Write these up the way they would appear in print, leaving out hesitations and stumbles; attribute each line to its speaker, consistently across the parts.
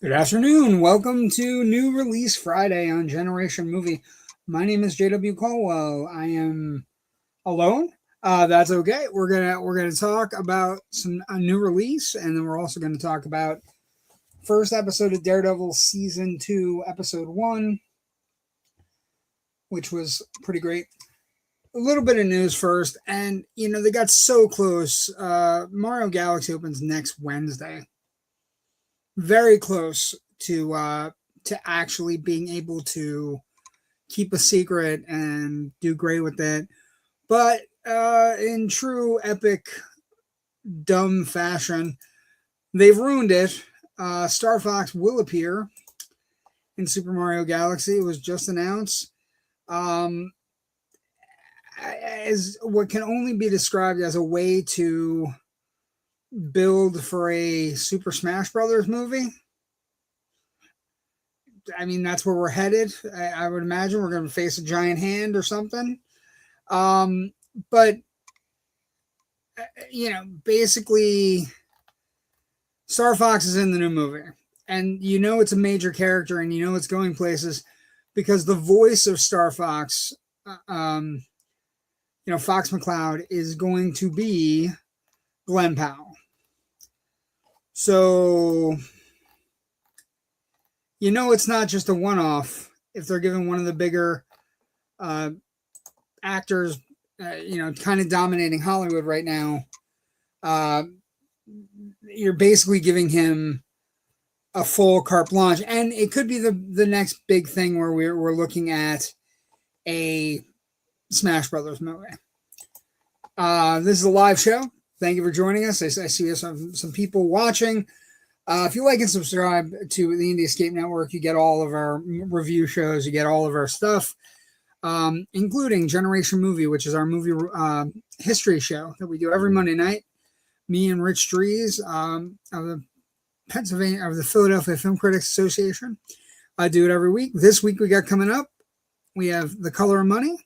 Speaker 1: Good afternoon. Welcome to New Release Friday on Generation Movie. My name is JW Colwell. I am alone. That's okay. We're gonna talk about some a new release, and then we're also going to talk about first episode of Daredevil season 2, episode 1, which was pretty great. A little bit of news first, and they got so close. Mario Galaxy opens next Wednesday. Very close to actually being able to keep a secret and do great with it. But in true epic dumb fashion, they've ruined it. Star Fox will appear in Super Mario Galaxy. It was just announced. As what can only be described as a way to build for a Super Smash Brothers movie. I mean, that's where we're headed. I would imagine we're going to face a giant hand or something. But basically, Star Fox is in the new movie, and it's a major character, and it's going places because the voice of Star Fox, Fox McCloud, is going to be Glenn Powell. So, it's not just a one-off if they're giving one of the bigger actors, kind of dominating Hollywood right now. You're basically giving him a full carte blanche, and it could be the next big thing where we're looking at a Smash Brothers movie. This is a live show. Thank you for joining us. I see some people watching. If you like and subscribe to the Indie Escape Network, you get all of our review shows. You get all of our stuff, including Generation Movie, which is our movie history show that we do every Monday night. Me and Rich Dries of the Philadelphia Film Critics Association. I do it every week. This week we got coming up, we have The Color of Money,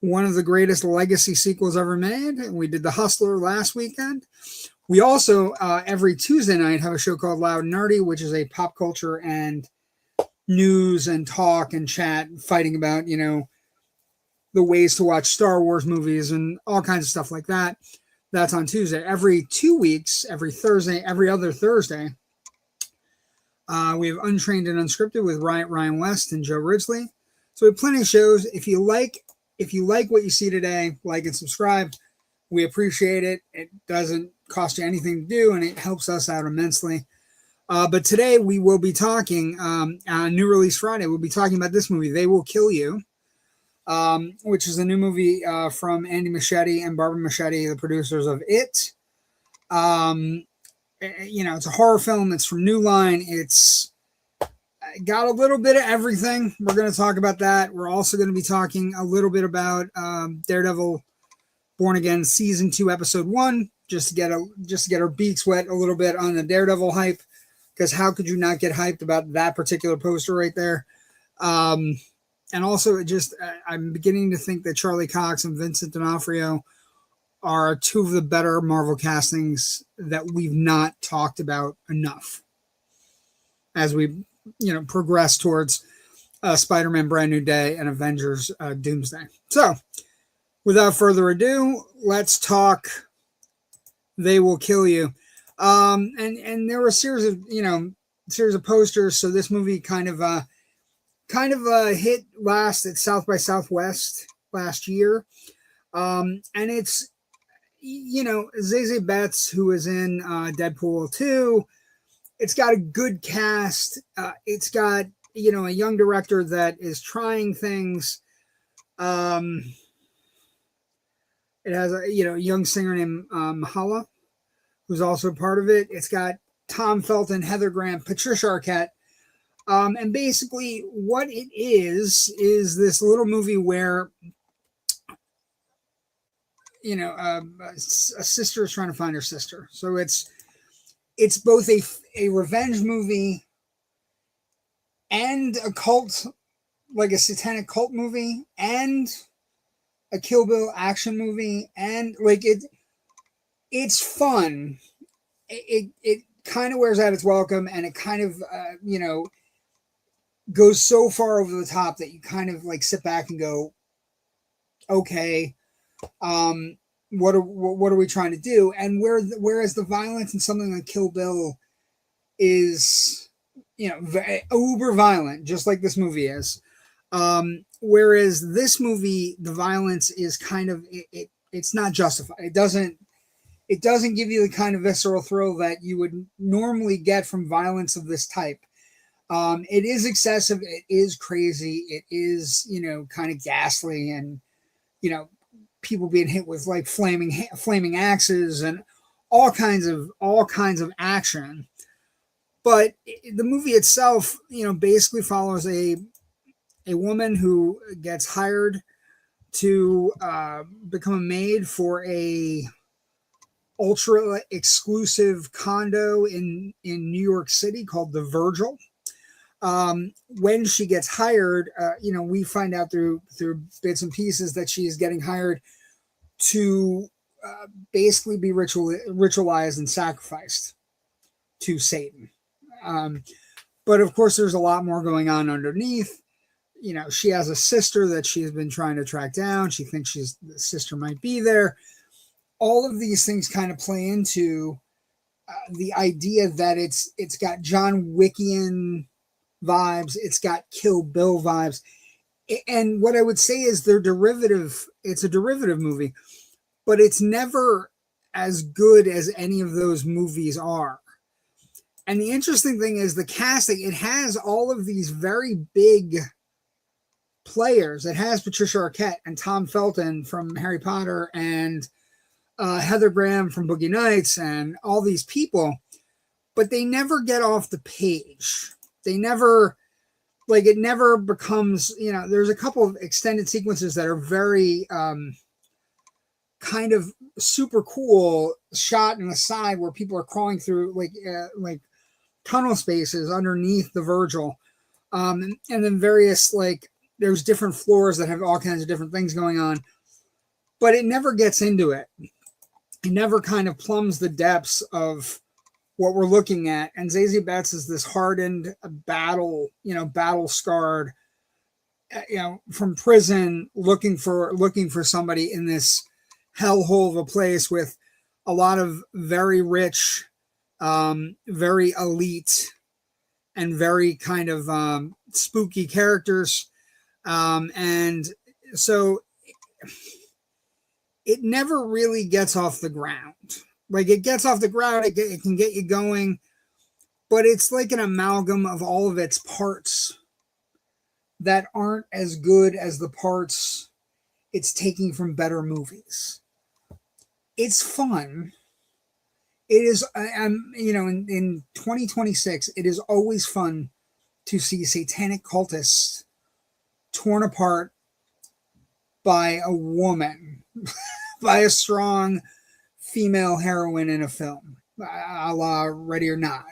Speaker 1: one of the greatest legacy sequels ever made. We did The Hustler last weekend. We also, every Tuesday night, have a show called Loud and Nerdy, which is a pop culture and news and talk and chat, fighting about, the ways to watch Star Wars movies and all kinds of stuff like that. That's on Tuesday. Every 2 weeks, every other Thursday, we have Untrained and Unscripted with Ryan West and Joe Ridgely. So we have plenty of shows. If you like what you see today, like and subscribe. We appreciate it. It doesn't cost you anything to do, and it helps us out immensely. But today we will be talking on New Release Friday. We'll be talking about this movie, They Will Kill You, which is a new movie from Andy Muschietti and Barbara Muschietti, the producers of It. It's a horror film. It's from New Line. It's got a little bit of everything. We're going to talk about that. We're also going to be talking a little bit about Daredevil Born Again season 2 episode 1, just to get our beaks wet a little bit on the Daredevil hype, because how could you not get hyped about that particular poster right there? And also, I'm beginning to think that Charlie Cox and Vincent Onofrio are two of the better Marvel castings that we've not talked about enough as we progress towards Spider-Man Brand New Day and Avengers Doomsday. So without further ado, let's talk They Will Kill You. And there were a series of posters. So this movie kind of hit last at South by Southwest last year. And it's, Zazie Beetz, who is in Deadpool 2. It's got a good cast. It's got, a young director that is trying things. It has a young singer named Mahala, who's also part of it. It's got Tom Felton, Heather Graham, Patricia Arquette. And basically what it is this little movie where, a sister is trying to find her sister. So it's both a revenge movie and a cult, like a satanic cult movie, and a Kill Bill action movie, and it's fun. It kind of wears out its welcome, and it kind of, goes so far over the top that you kind of like sit back and go, okay, what are we trying to do? And whereas the violence in something like Kill Bill is, very, uber violent, just like this movie is. Whereas this movie, the violence is kind of it's not justified. It doesn't give you the kind of visceral thrill that you would normally get from violence of this type. It is excessive. It is crazy. It is, kind of ghastly, and people being hit with like flaming axes and all kinds of action. But the movie itself, basically follows a woman who gets hired to become a maid for a ultra exclusive condo in New York City called the Virgil. When she gets hired, we find out through bits and pieces that she is getting hired to basically be ritualized and sacrificed to Satan. But of course, there's a lot more going on underneath. She has a sister that she's been trying to track down. She thinks the sister might be there. All of these things kind of play into the idea that it's got John Wickian vibes. It's got Kill Bill vibes. And what I would say is they're derivative. It's a derivative movie, but it's never as good as any of those movies are. And the interesting thing is the casting. It has all of these very big players. It has Patricia Arquette and Tom Felton from Harry Potter, and Heather Graham from Boogie Nights, and all these people, but they never get off the page. They never, it never becomes, there's a couple of extended sequences that are very kind of super cool, shot in the side where people are crawling through like tunnel spaces underneath the Virgil. And then various, there's different floors that have all kinds of different things going on, but it never gets into it. It never kind of plumbs the depths of what we're looking at. And Zazie Beetz is this hardened, battle scarred, from prison, looking for somebody in this hellhole of a place with a lot of very rich, very elite, and very kind of spooky characters. And so it never really gets off the ground. It gets off the ground, it can get you going, but it's like an amalgam of all of its parts that aren't as good as the parts it's taking from better movies. It's fun. It is, in 2026, it is always fun to see satanic cultists torn apart by a woman, by a strong female heroine in a film, a la Ready or Not,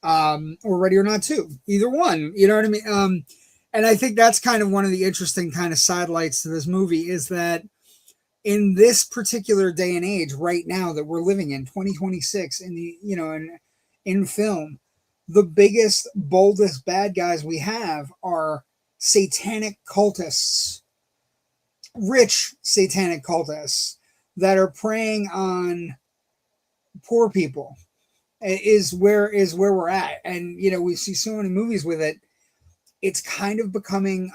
Speaker 1: or Ready or Not 2, either one, you know what I mean? And I think that's kind of one of the interesting kind of sidelights to this movie, is that in this particular day and age right now that we're living in 2026 in the, in film, the biggest, boldest bad guys we have are satanic cultists, rich satanic cultists that are preying on poor people, is where we're at. And we see so many movies with it. It's kind of becoming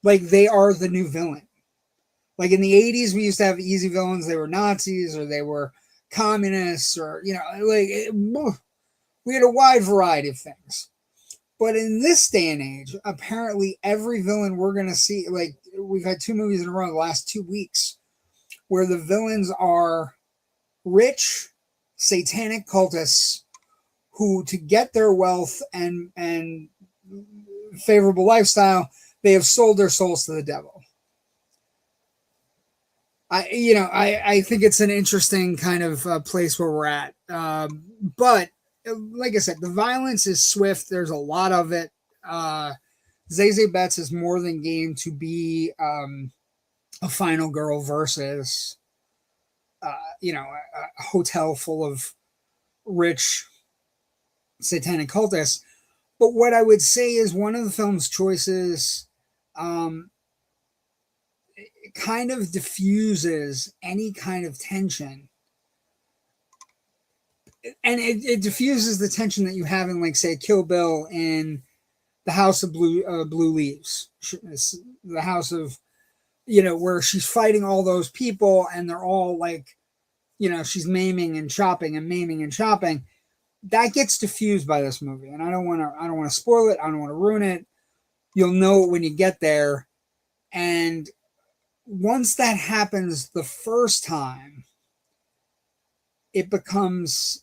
Speaker 1: like they are the new villain. Like in the 80s, we used to have easy villains. They were Nazis, or they were communists, or we had a wide variety of things. But in this day and age, apparently every villain we're going to see, we've had 2 movies in a row the last 2 weeks where the villains are rich satanic cultists who, to get their wealth and favorable lifestyle, they have sold their souls to the devil. I think it's an interesting kind of place where we're at. But like I said, the violence is swift. There's a lot of it. Zazie Beetz is more than game to be a final girl versus, a hotel full of rich satanic cultists. But what I would say is one of the film's choices kind of diffuses any kind of tension. And it diffuses the tension that you have in, like, say, Kill Bill in the House of Blue Leaves. The House of, where she's fighting all those people and they're all like, she's maiming and chopping and maiming and chopping. That gets diffused by this movie. And I don't want to spoil it. I don't want to ruin it. You'll know it when you get there. And once that happens the first time, it becomes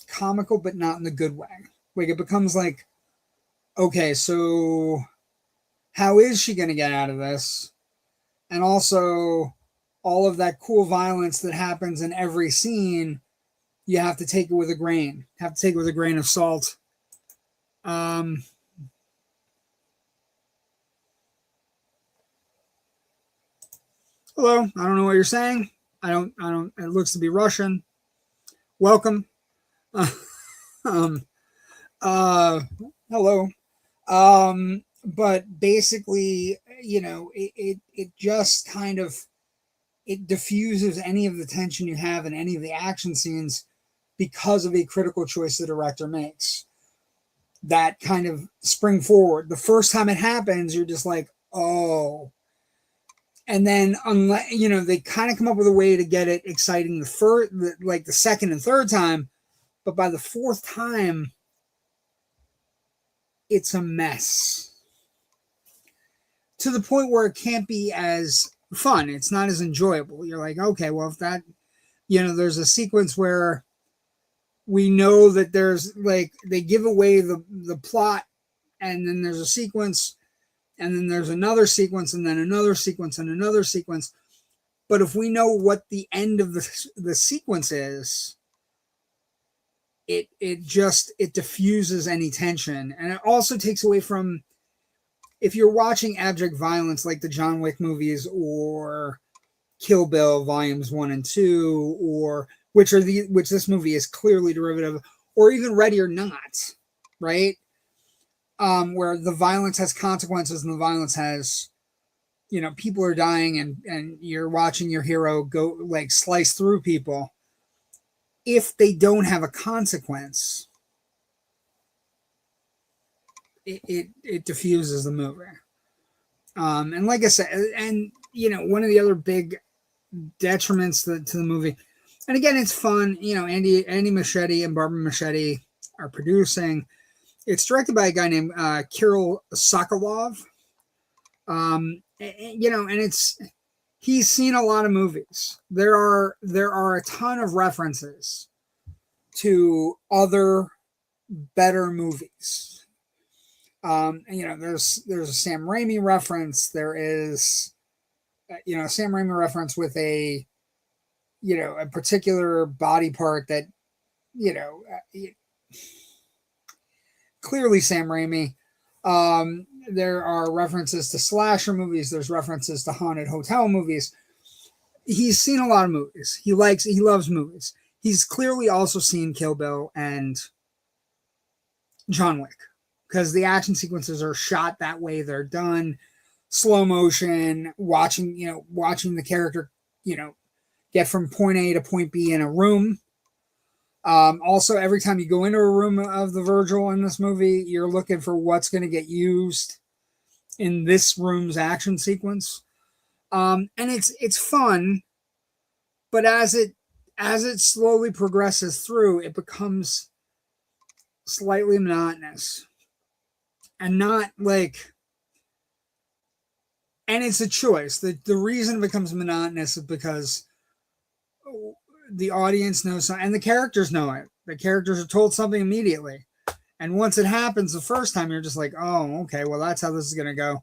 Speaker 1: comical, but not in the good way. Like, it becomes like, okay, so how is she going to get out of this? And also, all of that cool violence that happens in every scene, you have to take it with a grain. Have to take it with a grain of salt. Hello, I don't know what you're saying. I don't, it looks to be Russian. Welcome. Hello. But basically, it just kind of, it diffuses any of the tension you have in any of the action scenes because of a critical choice the director makes. That kind of spring forward. The first time it happens, you're just like, oh. And then, they kind of come up with a way to get it exciting the second and third time, but by the fourth time, it's a mess. To the point where it can't be as fun. It's not as enjoyable. You're like, okay, well, if that, there's a sequence where we know that there's, like, they give away the plot, and then there's a sequence, and then there's another sequence, and then another sequence, and another sequence. But if we know what the end of the sequence is, it diffuses any tension. And it also takes away from, if you're watching abject violence like the John Wick movies or Kill Bill Volumes 1 and 2, or which this movie is clearly derivative, or even Ready or Not, right? Where the violence has consequences and the violence has, people are dying and you're watching your hero go, like, slice through people. If they don't have a consequence, it diffuses the movie. And like I said, and one of the other big detriments to the movie, and again, it's fun. Andy Machete and Barbara Machete are producing. It's directed by a guy named Kirill Sokolov. And he's seen a lot of movies. There are a ton of references to other better movies. There's a Sam Raimi reference. There is, Sam Raimi reference with a particular body part that, clearly Sam Raimi. There are references to slasher movies. There's references to haunted hotel movies. He's seen a lot of movies. He loves movies. He's clearly also seen Kill Bill and John Wick, because the action sequences are shot that way. They're done slow motion, watching the character, get from point A to point B in a room. Also, every time you go into a room of the Virgil in this movie, you're looking for what's going to get used in this room's action sequence. And it's fun, but as it slowly progresses through, it becomes slightly monotonous. And not like, and it's a choice. The reason it becomes monotonous is because the audience knows something, and the characters know it. The characters are told something immediately. And once it happens the first time, you're just like, oh, okay, well, that's how this is going to go.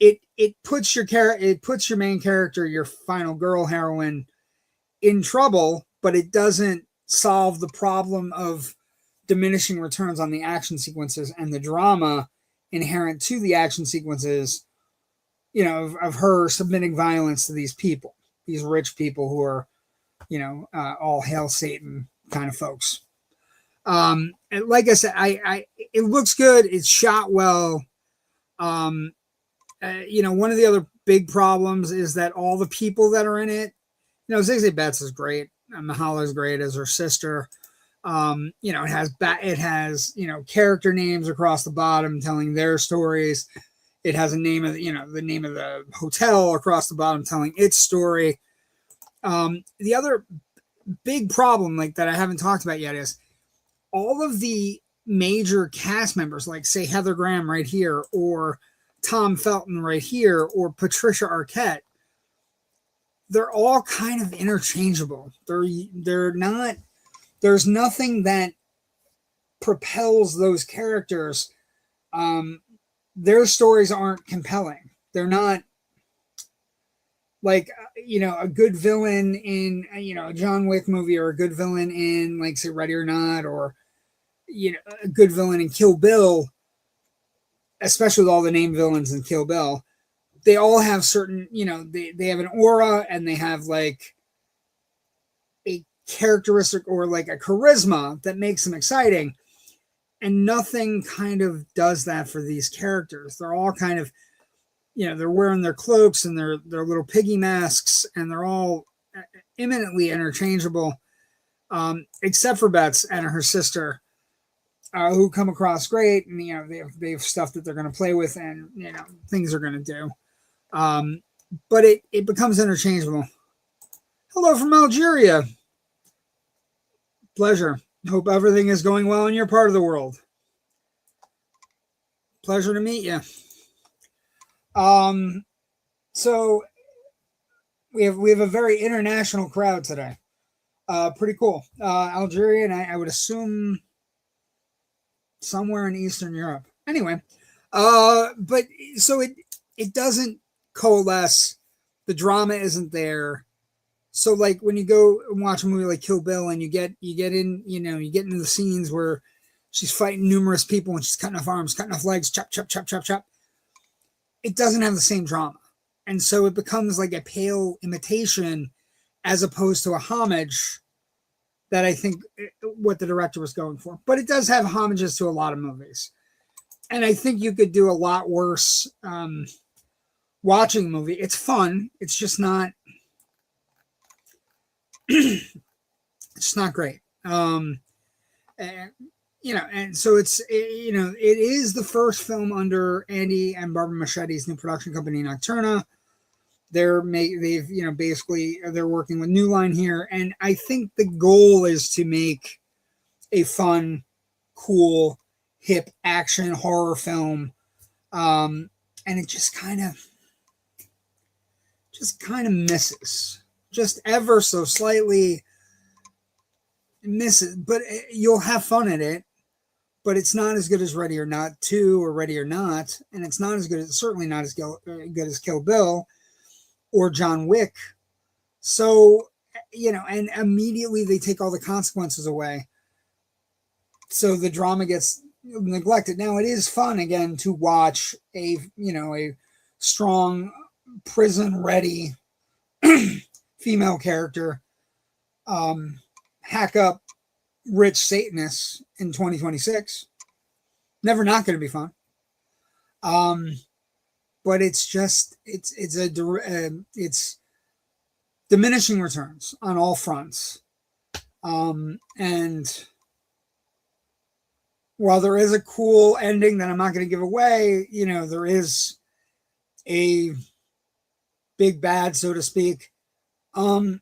Speaker 1: It puts your main character, your final girl heroine, in trouble, but it doesn't solve the problem of diminishing returns on the action sequences and the drama inherent to the action sequences, of her submitting violence to these people, these rich people who are all hail Satan kind of folks. And like I said, it looks good. It's shot well. One of the other big problems is that all the people that are in it, Zazie Beetz is great. Mahala is great as her sister. It has character names across the bottom telling their stories. It has a name of the name of the hotel across the bottom telling its story. The other big problem that I haven't talked about yet is all of the major cast members, like say Heather Graham right here, or Tom Felton right here, or Patricia Arquette. They're all kind of interchangeable. They're not. There's nothing that propels those characters. Their stories aren't compelling. They're not like a good villain in a John Wick movie, or a good villain in say Ready or Not, or a good villain in Kill Bill, especially with all the named villains in Kill Bill. They all have certain, they have an aura, and they have like a characteristic or like a charisma that makes them exciting. And nothing kind of does that for these characters. They're all kind of, they're wearing their cloaks and their little piggy masks, and they're all eminently interchangeable, except for Beetz and her sister, who come across great, and they have stuff that they're going to play with, and things are going to do. But it becomes interchangeable. Hello from Algeria. Pleasure. Hope everything is going well in your part of the world. Pleasure to meet you. So we have a very international crowd today. Pretty cool. Algeria, and I would assume somewhere in Eastern Europe. Anyway, but so it doesn't coalesce. The drama isn't there. So like when you go and watch a movie like Kill Bill, and you get into the scenes where she's fighting numerous people and she's cutting off arms, cutting off legs, chop, chop, chop, chop, chop. It doesn't have the same drama. And so it becomes like a pale imitation as opposed to a homage that I think what the director was going for. But it does have homages to a lot of movies. And I think you could do a lot worse watching the movie. It's fun. It's just not it's not great. And so it is the first film under Andy and Barbara Machetti's new production company, Nocturna. They're working with New Line here, and I think the goal is to make a fun, cool, hip action horror film, and it just kind of misses, just ever so slightly misses. But you'll have fun at it. But it's not as good as Ready or Not 2 or Ready or Not, and it's not as good, certainly not as good as Kill Bill or John Wick. So, and immediately they take all the consequences away. So the drama gets neglected. Now, it is fun, again, to watch a strong, prison-ready female character hack up rich Satanists in 2026. Never not going to be fun. But it's just it's diminishing returns on all fronts. And while there is a cool ending that I'm not going to give away, there is a big bad, so to speak. Even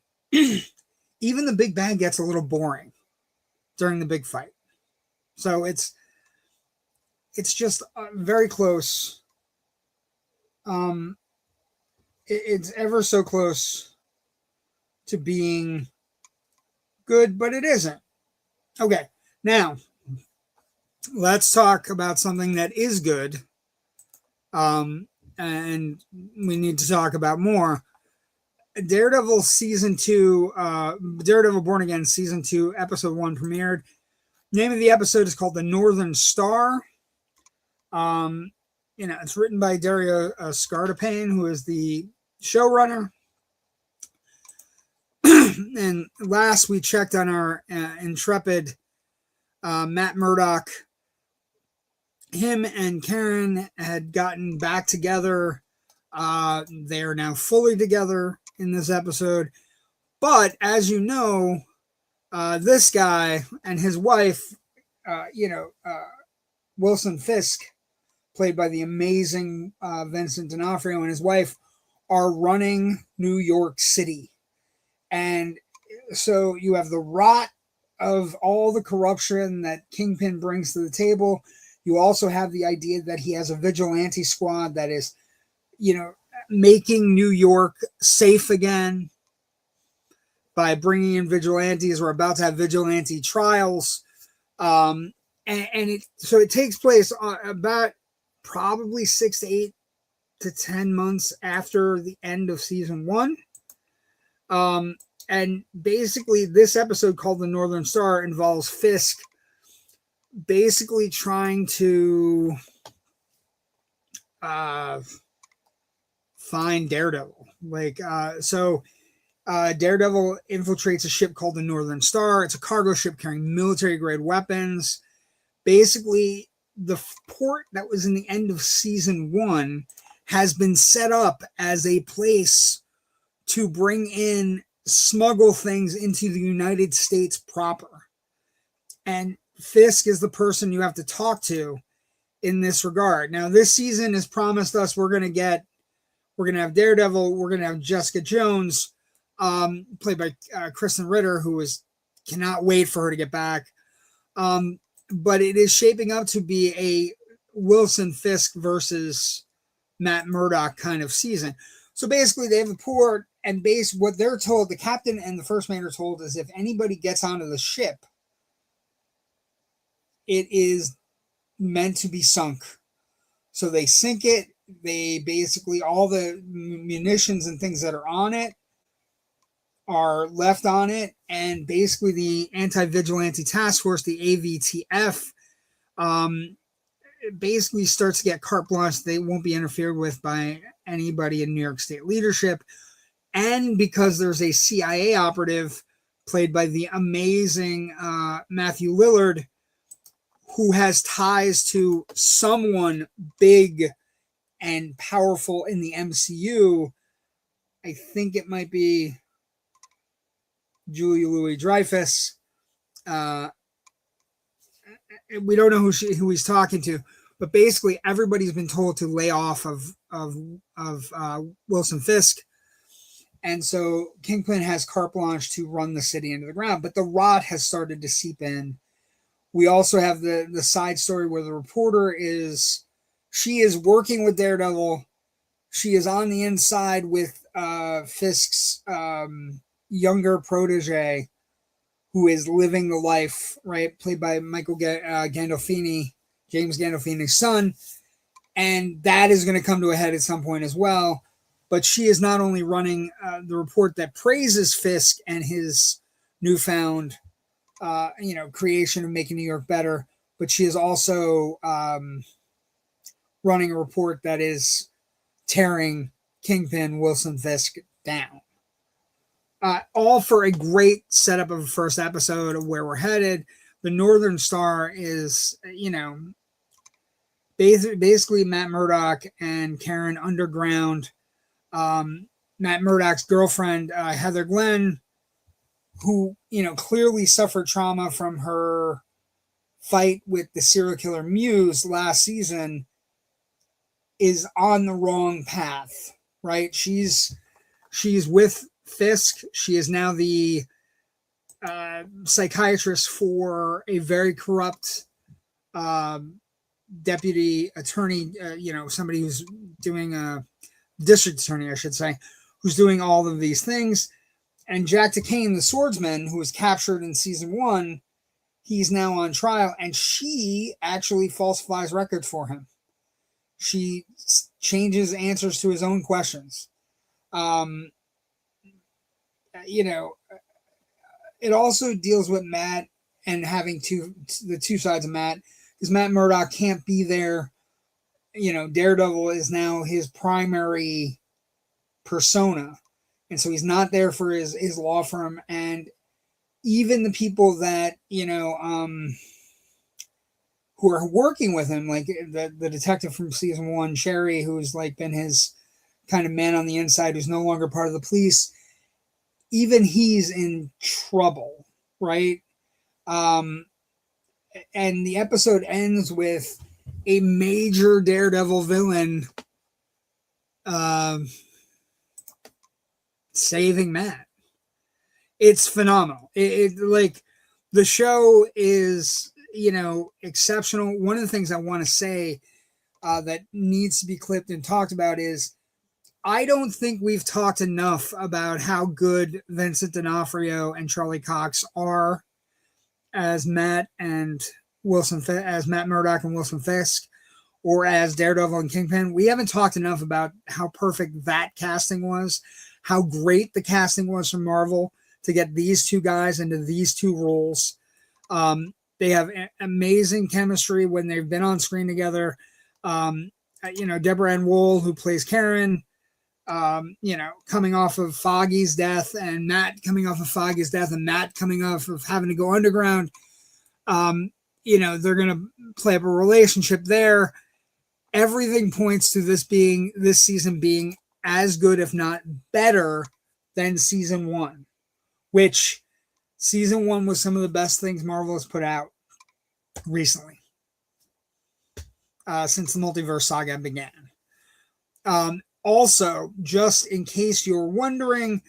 Speaker 1: the big bad gets a little boring during the big fight. So it's just very close. It's ever so close to being good, but it isn't. Okay, now let's talk about something that is good. And we need to talk about more. Daredevil Season 2, Daredevil Born Again Season 2, Episode 1 premiered. Name of the episode is called The Northern Star. It's written by Dario Scardapane, who is the showrunner. And last we checked on our intrepid Matt Murdock, him and Karen had gotten back together. They are now fully together in this episode. But as you know, this guy and his wife, Wilson Fisk, played by the amazing Vincent Onofrio, and his wife are running New York City. And so you have the rot of all the corruption that Kingpin brings to the table. You also have the idea that he has a vigilante squad that is, making New York safe again by bringing in vigilantes. We're about to have vigilante trials. So it takes place about probably 6 to 8 to 10 months after the end of season 1. And basically this episode, called The Northern Star, involves Fisk basically trying to find Daredevil. Daredevil infiltrates a ship called the Northern Star. It's a cargo ship carrying military-grade weapons. Basically, the port that was in the end of season 1 has been set up as a place to smuggle things into the United States proper. And Fisk is the person you have to talk to in this regard. Now, this season has promised us we're going to have Daredevil, we're going to have Jessica Jones, played by Kristen Ritter, who cannot wait for her to get back. But it is shaping up to be a Wilson Fisk versus Matt Murdock kind of season. So basically, they have a port, and what they're told, the captain and the first mate are told, is if anybody gets onto the ship, it is meant to be sunk. So they sink it. They basically, all the munitions and things that are on it are left on it. And basically the Anti-Vigilante Task Force, the AVTF, basically starts to get carte blanche. They won't be interfered with by anybody in New York State leadership. And because there's a CIA operative played by the amazing Matthew Lillard, who has ties to someone big and powerful in the MCU. I think it might be Julia Louis-Dreyfus. We don't know who he's talking to, but basically everybody's been told to lay off of Wilson Fisk. And so Kingpin has carte blanche to run the city into the ground, but the rot has started to seep in. We also have the side story where the reporter she is working with Daredevil. She is on the inside with Fisk's younger protege, who is living the life, right? Played by Michael Gandolfini, James Gandolfini's son. And that is going to come to a head at some point as well. But she is not only running the report that praises Fisk and his newfound creation of making New York better, but she is also running a report that is tearing Kingpin Wilson Fisk down. All for a great setup of a first episode of where we're headed. The Northern Star is, basically Matt Murdock and Karen underground. Matt Murdock's girlfriend, Heather Glenn, who, clearly suffered trauma from her fight with the serial killer Muse last season, is on the wrong path, right? She's with Fisk. She is now the psychiatrist for a very corrupt deputy attorney, somebody who's doing a district attorney, I should say, who's doing all of these things. And Jack DeCane, the swordsman, who was captured in season 1, he's now on trial, and she actually falsifies records for him. She changes answers to his own questions. It also deals with Matt and having the two sides of Matt, because Matt Murdock can't be there. Daredevil is now his primary persona. And so he's not there for his law firm. And even the people that, who are working with him, like the detective from season 1, Sherry, who's like been his kind of man on the inside, who's no longer part of the police, even he's in trouble, right? And the episode ends with a major Daredevil villain saving Matt. It's phenomenal. It like the show is, exceptional. One of the things I want to say that needs to be clipped and talked about is I don't think we've talked enough about how good Vincent D'Onofrio and Charlie Cox are as Matt Murdock and Wilson Fisk, or as Daredevil and Kingpin. We haven't talked enough about how perfect that casting was, how great the casting was from Marvel to get these two guys into these two roles. They have amazing chemistry when they've been on screen together. Deborah Ann Woll, who plays Karen, coming off of Foggy's death, and Matt coming off of Foggy's death, and Matt coming off of having to go underground. They're going to play up a relationship there. Everything points to this season being as good, if not better, than season 1, which season 1 was some of the best things Marvel has put out recently, since the multiverse saga began. Also, just in case you're wondering,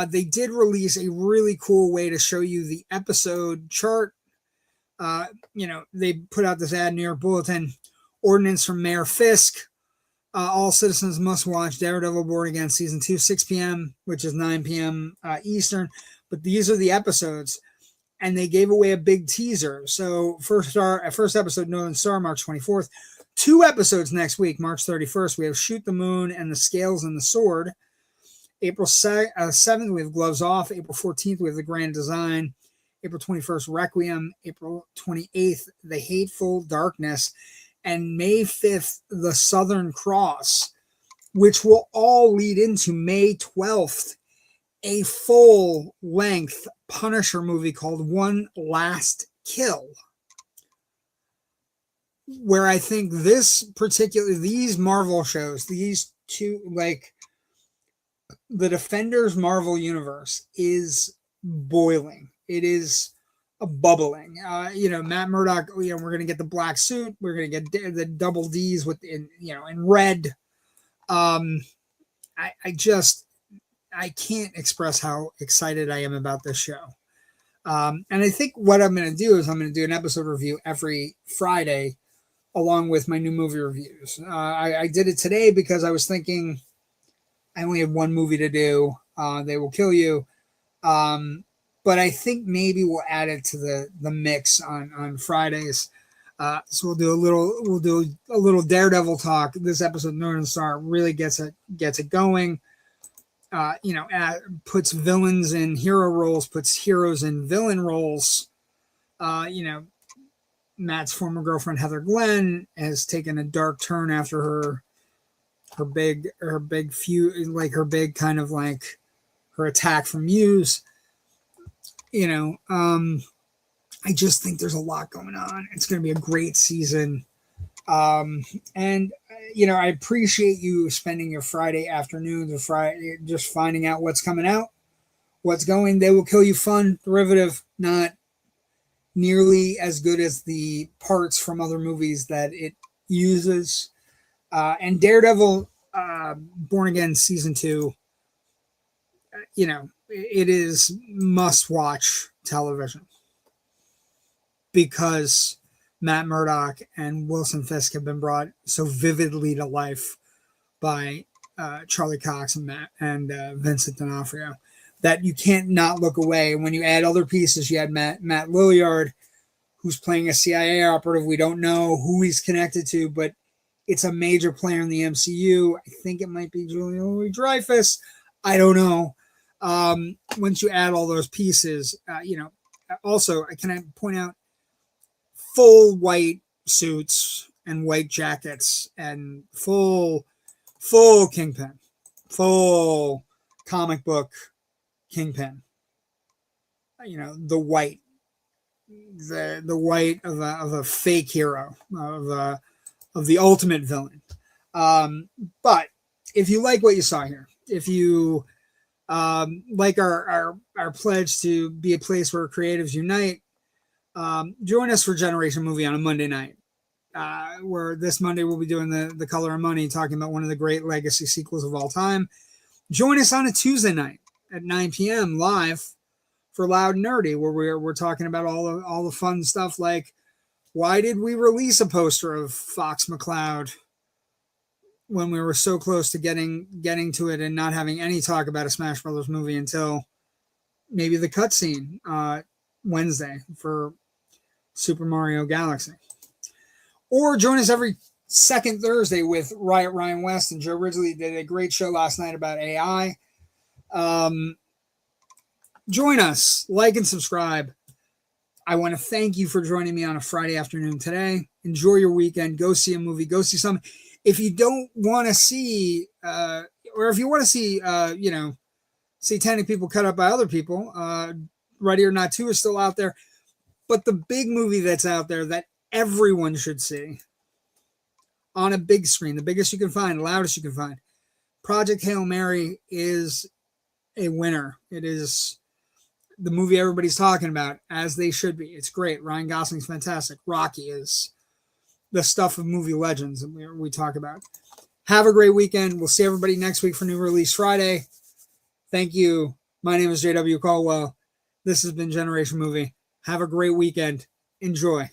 Speaker 1: they did release a really cool way to show you the episode chart. They put out this ad, New York Bulletin, ordinance from Mayor Fisk. All citizens must watch Daredevil Born Again Season 2, 6 p.m., which is 9 p.m. Eastern. But these are the episodes, and they gave away a big teaser. So first episode, Northern Star, March 24th. 2 episodes next week, March 31st. We have Shoot the Moon and the Scales and the Sword. April 7th, we have Gloves Off. April 14th, we have The Grand Design. April 21st, Requiem. April 28th, The Hateful Darkness. And May 5th, The Southern Cross, which will all lead into May 12th, a full-length Punisher movie called One Last Kill, where I think these Marvel shows, these two, like the Defenders Marvel universe is boiling. It is bubbling. Matt Murdock, we're going to get the black suit. We're going to get the double Ds in red. I can't express how excited I am about this show. And I think what I'm going to do is I'm going to do an episode review every Friday along with my new movie reviews. I did it today because I was thinking I only have one movie to do. They Will Kill You. But I think maybe we'll add it to the mix on Fridays. So we'll do a little Daredevil talk. This episode, Northern Star, really gets it going. Puts villains in hero roles, puts heroes in villain roles. Matt's former girlfriend Heather Glenn has taken a dark turn after her big feud, like her big kind of like her attack from Muse. I just think there's a lot going on. It's going to be a great season. And I appreciate you spending your Friday afternoons or Friday just finding out what's coming out, what's going. They Will Kill You fun, derivative, not nearly as good as the parts from other movies that it uses. And Daredevil Born Again Season 2, it is must-watch television because Matt Murdock and Wilson Fisk have been brought so vividly to life by Charlie Cox and Vincent D'Onofrio that you can't not look away. And when you add other pieces, you had Matt Lilliard, who's playing a CIA operative. We don't know who he's connected to, but it's a major player in the MCU. I think it might be Julia Louis-Dreyfus. I don't know. Once you add all those pieces, also, can I point out full white suits and white jackets and full Kingpin, full comic book Kingpin. You know, the white, the white of a fake hero, of the ultimate villain. But if you like what you saw here, if you like our pledge to be a place where creatives unite, join us for Generation Movie on a Monday night. Where this Monday we'll be doing the Color of Money, talking about one of the great legacy sequels of all time. Join us on a Tuesday night at 9 p.m. live for Loud and Nerdy, where we're talking about all the fun stuff, like why did we release a poster of Fox McCloud when we were so close to getting to it and not having any talk about a Smash Brothers movie until maybe the cutscene Wednesday for Super Mario Galaxy. Or join us every second Thursday with Riot Ryan West and Joe Ridgely. They did a great show last night about AI. Join us, like and subscribe. I want to thank you for joining me on a Friday afternoon today. Enjoy your weekend. Go see a movie. Go see something. If you don't want to see, or if you want to see, satanic people cut up by other people, Ready or Not 2 is still out there. But the big movie that's out there that everyone should see on a big screen, the biggest you can find, the loudest you can find, Project Hail Mary is a winner. It is the movie everybody's talking about, as they should be. It's great. Ryan Gosling's fantastic. Rocky is the stuff of movie legends that we talk about. Have a great weekend. We'll see everybody next week for New Release Friday. Thank you. My name is JW Colwell. This has been Generation Movie. Have a great weekend. Enjoy.